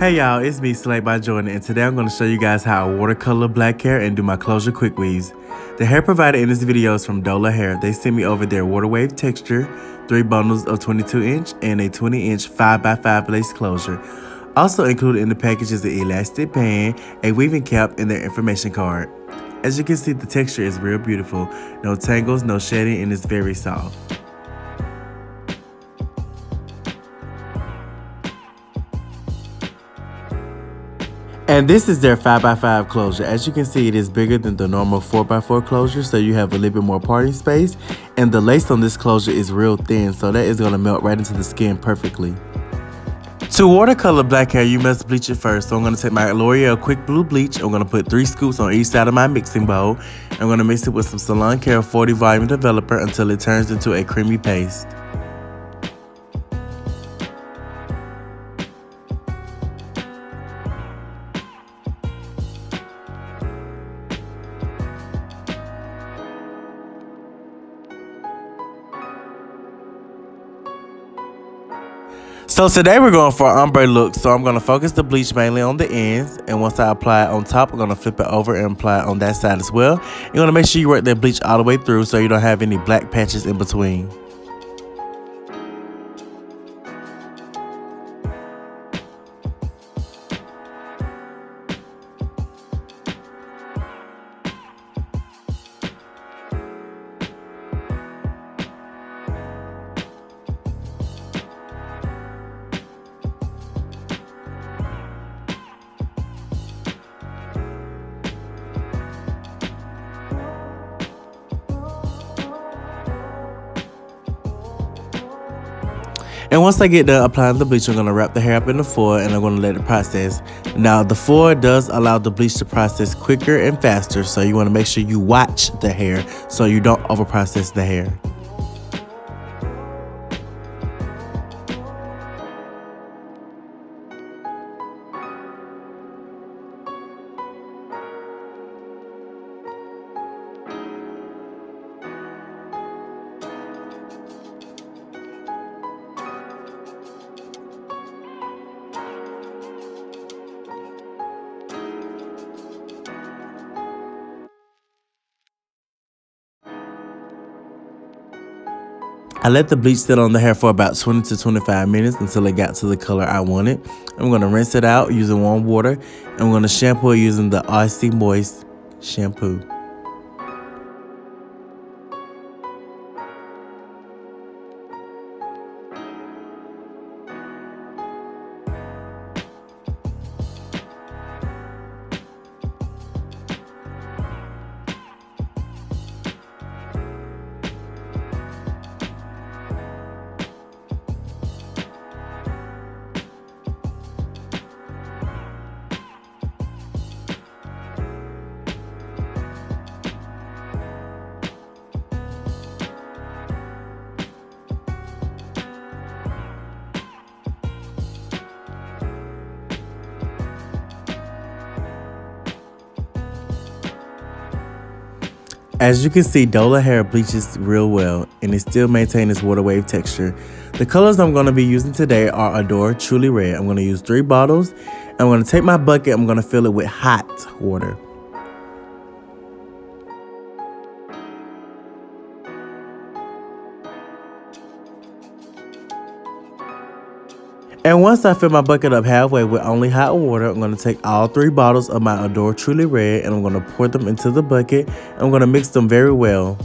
Hey y'all, it's me Slate by Jordan, and today I'm going to show you guys how I watercolor black hair and do my closure quick weaves. The hair provided in this video is from Dola Hair. They sent me over their water wave texture, 3 bundles of 22 inch and a 20 inch 5x5 lace closure. Also included in the package is an elastic band, a weaving cap, and their information card. As you can see, the texture is real beautiful. No tangles, no shedding, and it's very soft. And this is their 5x5 closure. As you can see, it is bigger than the normal 4x4 closure, so you have a little bit more parting space. And the lace on this closure is real thin, so that is going to melt right into the skin perfectly. To watercolor black hair, you must bleach it first. So I'm going to take my L'Oreal Quick Blue Bleach. I'm going to put 3 scoops on each side of my mixing bowl. I'm going to mix it with some Salon Care 40 Volume Developer until it turns into a creamy paste. So today we're going for an ombre look, so I'm going to focus the bleach mainly on the ends, and once I apply it on top, I'm going to flip it over and apply it on that side as well. You're going to make sure you work that bleach all the way through so you don't have any black patches in between. And once I get done applying the bleach, I'm going to wrap the hair up in the foil and I'm going to let it process. Now, the foil does allow the bleach to process quicker and faster, so you want to make sure you watch the hair so you don't overprocess the hair. I let the bleach sit on the hair for about 20 to 25 minutes until it got to the color I wanted. I'm going to rinse it out using warm water. I'm going to shampoo it using the Icy Moist shampoo. As you can see, Dola Hair bleaches real well, and it still maintains its water wave texture. The colors I'm going to be using today are Adore Truly Red. I'm going to use 3 bottles. I'm going to take my bucket, I'm going to fill it with hot water. And once I fill my bucket up halfway with only hot water, I'm going to take all 3 bottles of my Adore Truly Red and I'm going to pour them into the bucket. I'm going to mix them very well.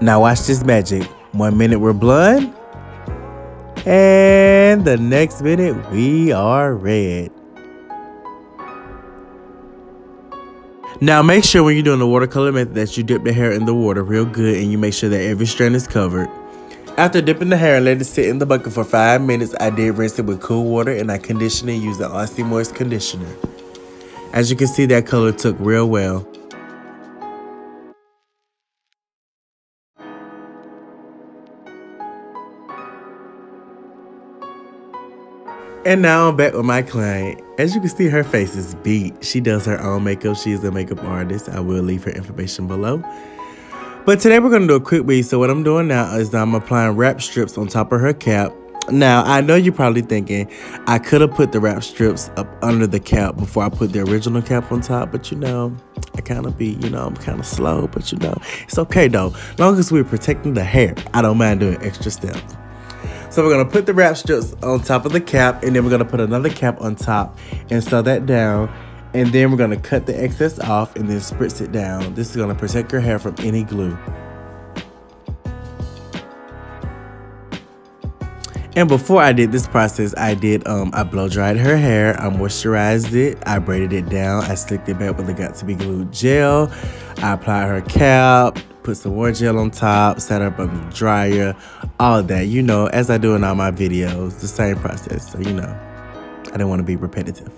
Now watch this magic. 1 minute we're blonde, and the next minute we are red. Now make sure when you're doing the watercolor method that you dip the hair in the water real good and you make sure that every strand is covered. After dipping the hair and letting it sit in the bucket for 5 minutes, I did rinse it with cool water and I conditioned it using Aussie Moist conditioner. As you can see, that color took real well. And now I'm back with my client. As you can see, her face is beat. She does her own makeup. She is a makeup artist. I will leave her information below. But today we're going to do a quick weave. So what I'm doing now is I'm applying wrap strips on top of her cap. Now, I know you're probably thinking I could have put the wrap strips up under the cap before I put the original cap on top. But you know, I kind of be, I'm kind of slow. But you know, it's okay though. As long as we're protecting the hair, I don't mind doing extra steps. So we're going to put the wrap strips on top of the cap, and then we're going to put another cap on top and sew that down. And then we're going to cut the excess off and then spritz it down. This is going to protect your hair from any glue. And before I did this process, I blow dried her hair, I moisturized it, I braided it down, I slicked it back with the Got To Be Glued gel, I applied her cap, put some more gel on top, set her up on the dryer, all of that, as I do in all my videos, the same process. So, I didn't want to be repetitive.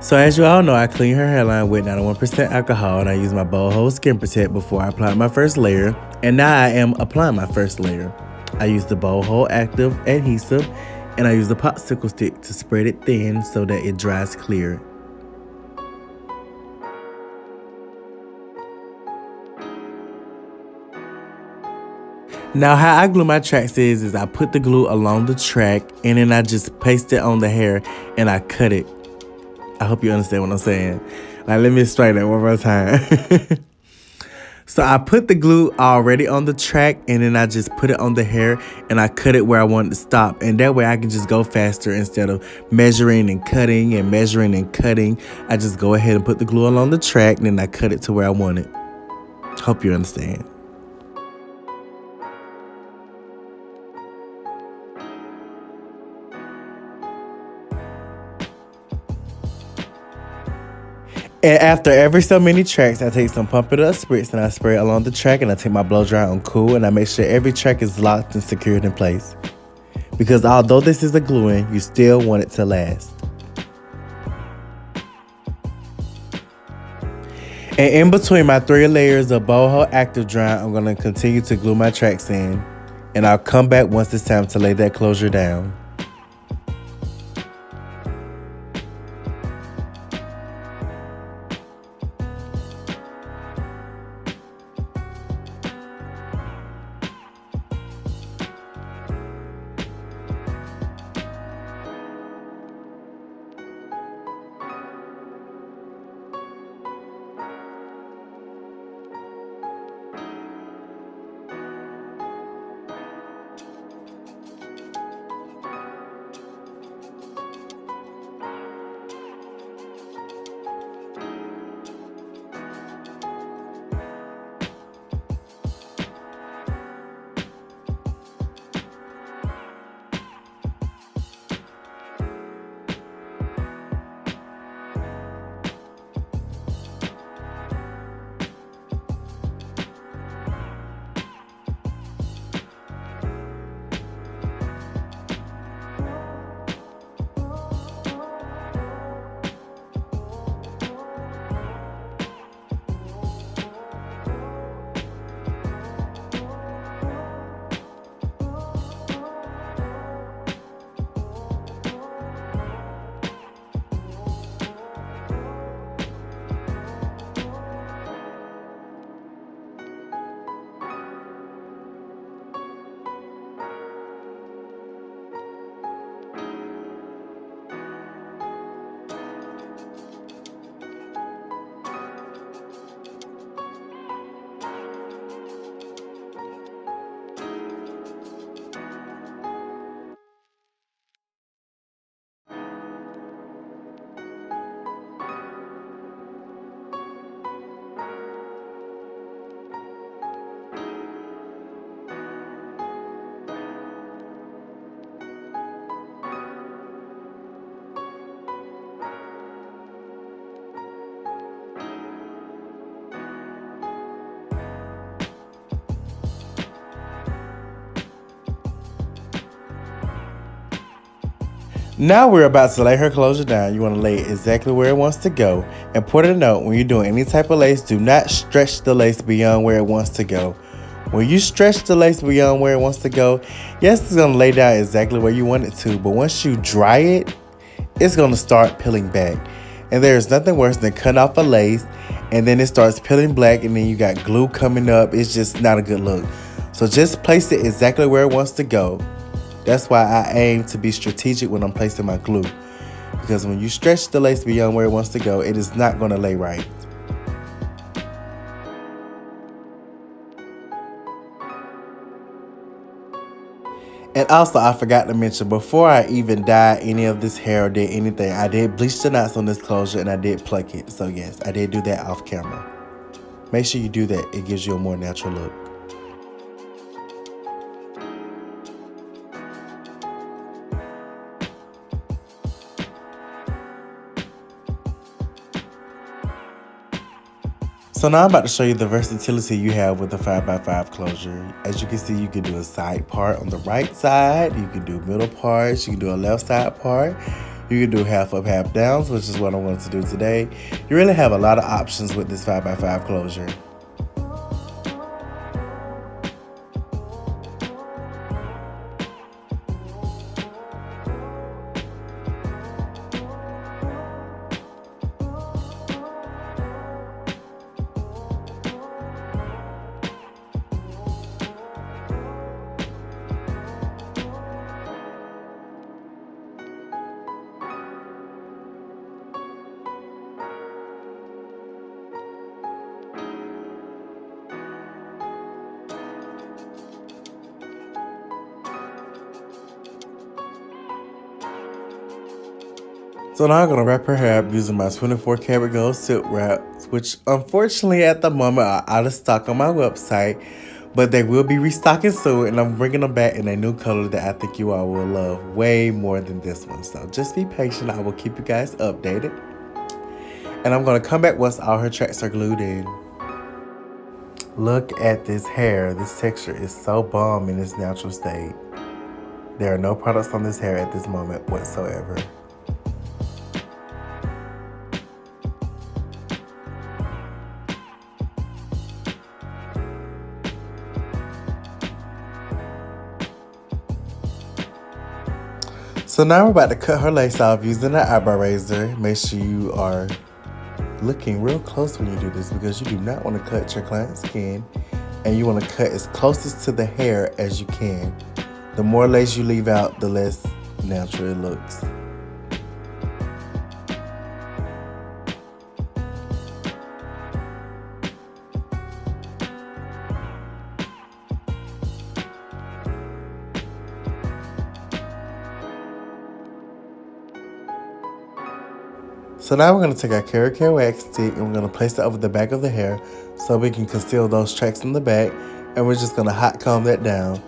So as you all know, I clean her hairline with 91% alcohol, and I use my Boho Skin Protect before I apply my first layer. And now I am applying my first layer. I use the boho active adhesive, and I use the popsicle stick to spread it thin so that it dries clear. Now how I glue my tracks is I put the glue along the track and then I just paste it on the hair and I cut it. I hope you understand what I'm saying. Like, let me explain that one more time. So I put the glue already on the track and then I just put it on the hair and I cut it where I want it to stop. And that way I can just go faster instead of measuring and cutting and measuring and cutting. I just go ahead and put the glue along the track and then I cut it to where I want it. Hope you understand. And after every so many tracks, I take some Pump It Up spritz and I spray it along the track and I take my blow dry on cool and I make sure every track is locked and secured in place. Because although this is a glue-in, you still want it to last. And in between my 3 layers of boho active dry, I'm going to continue to glue my tracks in. And I'll come back once it's time to lay that closure down. Now we're about to lay her closure down. You want to lay it exactly where it wants to go. Important note, when you're doing any type of lace, do not stretch the lace beyond where it wants to go. When you stretch the lace beyond where it wants to go, yes, it's going to lay down exactly where you want it to, but once you dry it, it's going to start peeling back. And there's nothing worse than cutting off a lace and then it starts peeling black and then you got glue coming up. It's just not a good look. So just place it exactly where it wants to go. That's why I aim to be strategic when I'm placing my glue. Because when you stretch the lace beyond where it wants to go, it is not going to lay right. And also, I forgot to mention, before I even dyed any of this hair or did anything, I did bleach the knots on this closure and I did pluck it. So yes, I did do that off camera. Make sure you do that. It gives you a more natural look. So now I'm about to show you the versatility you have with the 5x5 closure. As you can see, you can do a side part on the right side, you can do middle parts, you can do a left side part, you can do half up, half downs, which is what I wanted to do today. You really have a lot of options with this 5x5 closure. So now I'm going to wrap her hair up using my 24 karat gold silk wraps, which unfortunately at the moment are out of stock on my website, but they will be restocking soon, and I'm bringing them back in a new color that I think you all will love way more than this one. So just be patient. I will keep you guys updated. And I'm going to come back once all her tracks are glued in. Look at this hair. This texture is so bomb in its natural state. There are no products on this hair at this moment whatsoever. So now we're about to cut her lace off using an eyebrow razor. Make sure you are looking real close when you do this because you do not want to cut your client's skin, and you want to cut as closest to the hair as you can. The more lace you leave out, the less natural it looks. So now we're going to take our carrot care wax stick and we're going to place it over the back of the hair so we can conceal those tracks in the back, and we're just going to hot comb that down.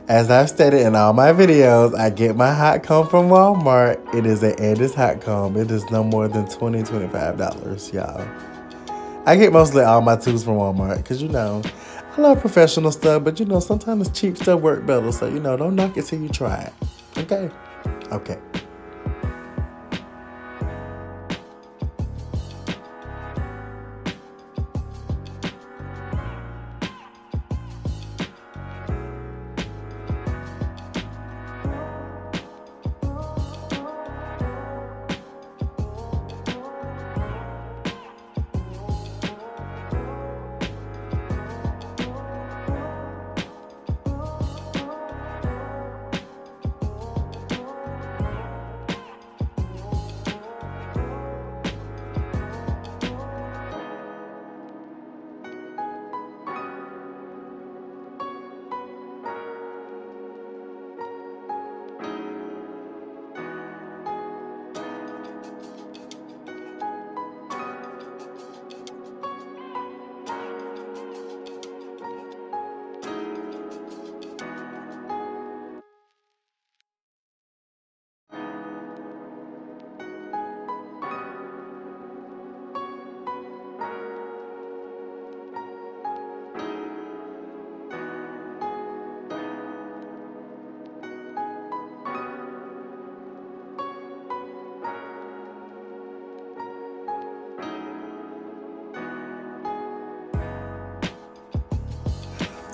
As I've stated in all my videos, I get my hot comb from Walmart. It is an Andis hot comb. It is no more than $20, $25, y'all. I get mostly all my tools from Walmart because, you know, I love professional stuff, but, you know, sometimes cheap stuff work better. So, you know, don't knock it till you try it. Okay? Okay.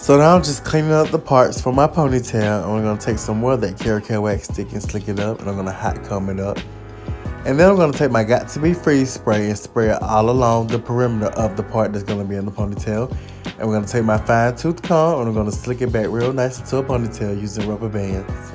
So now I'm just cleaning up the parts for my ponytail, and we're going to take some more of that carrot care wax stick and slick it up, and I'm going to hot comb it up. And then I'm going to take my Got To Be Freeze spray and spray it all along the perimeter of the part that's going to be in the ponytail. And we're going to take my fine tooth comb and we're going to slick it back real nice into a ponytail using rubber bands.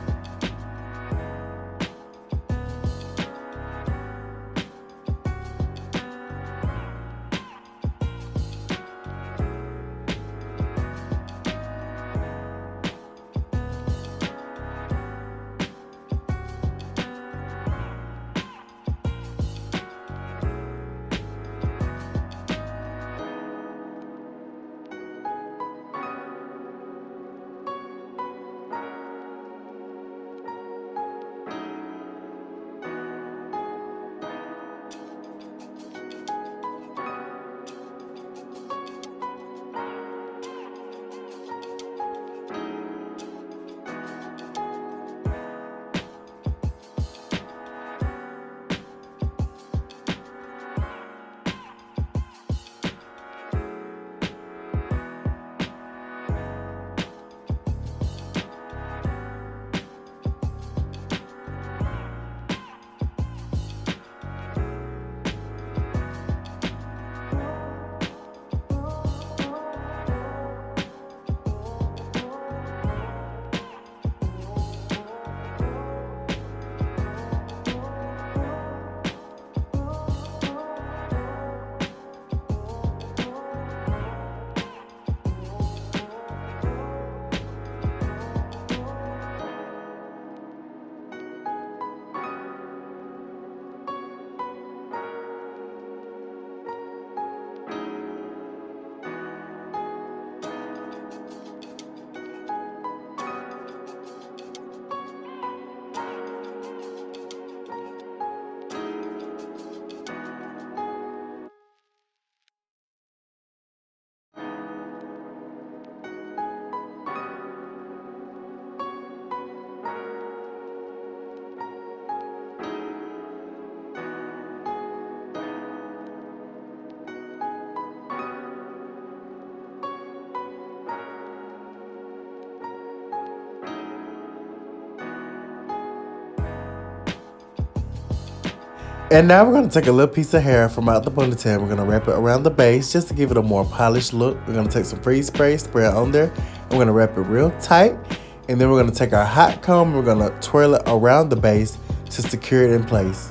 And now we're going to take a little piece of hair from out the ponytail. We're going to wrap it around the base just to give it a more polished look. We're going to take some freeze spray, spray it on there. And we're going to wrap it real tight. And then we're going to take our hot comb and we're going to twirl it around the base to secure it in place.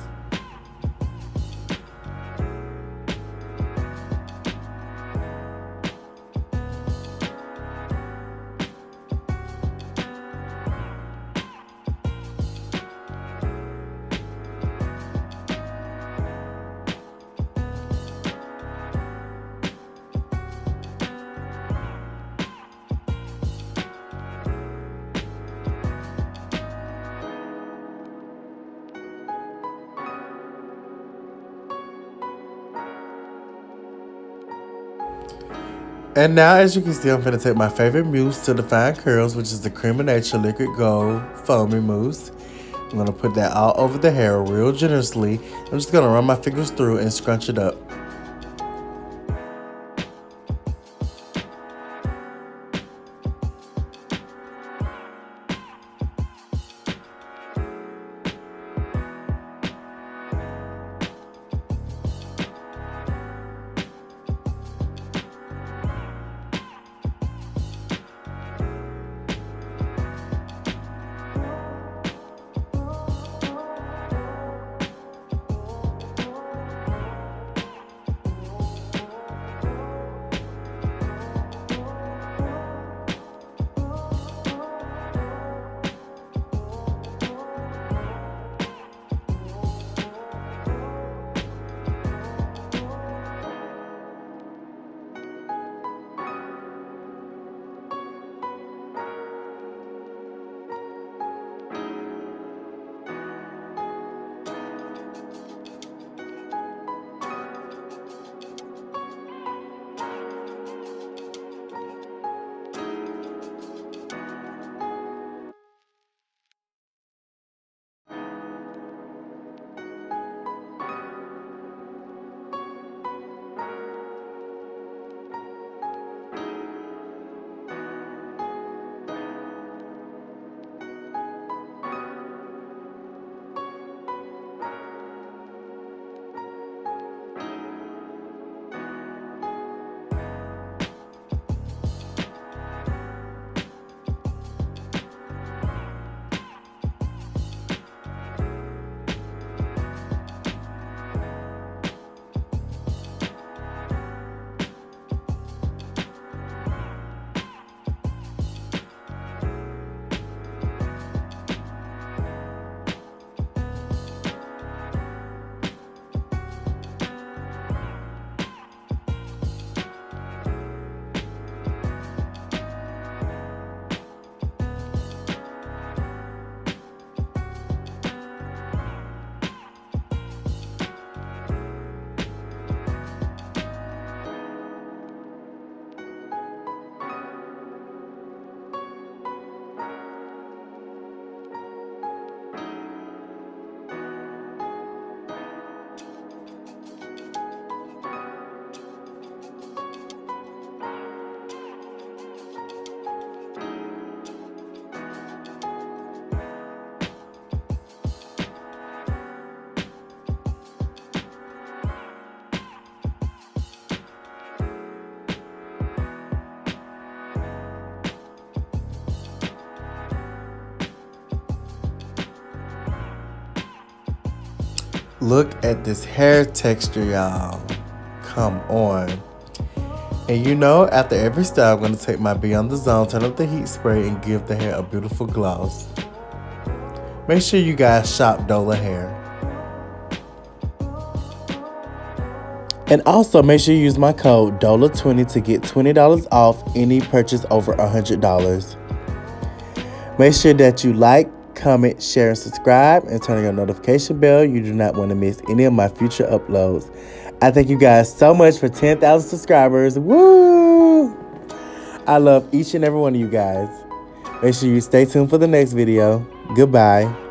And now, as you can see, I'm going to take my favorite mousse to define curls, which is the Cream of Nature Liquid Gold Foamy Mousse. I'm going to put that all over the hair real generously. I'm just going to run my fingers through and scrunch it up. Look at this hair texture, y'all. Come on. And you know, after every style, I'm going to take my Beyond the Zone, turn up the heat spray, and give the hair a beautiful gloss. Make sure you guys shop Dola hair. And also, make sure you use my code DOLA20 to get $20 off any purchase over $100. Make sure that you like, comment, share, and subscribe, and turn on your notification bell. You do not want to miss any of my future uploads. I thank you guys so much for 10,000 subscribers. Woo! I love each and every one of you guys. Make sure you stay tuned for the next video. Goodbye.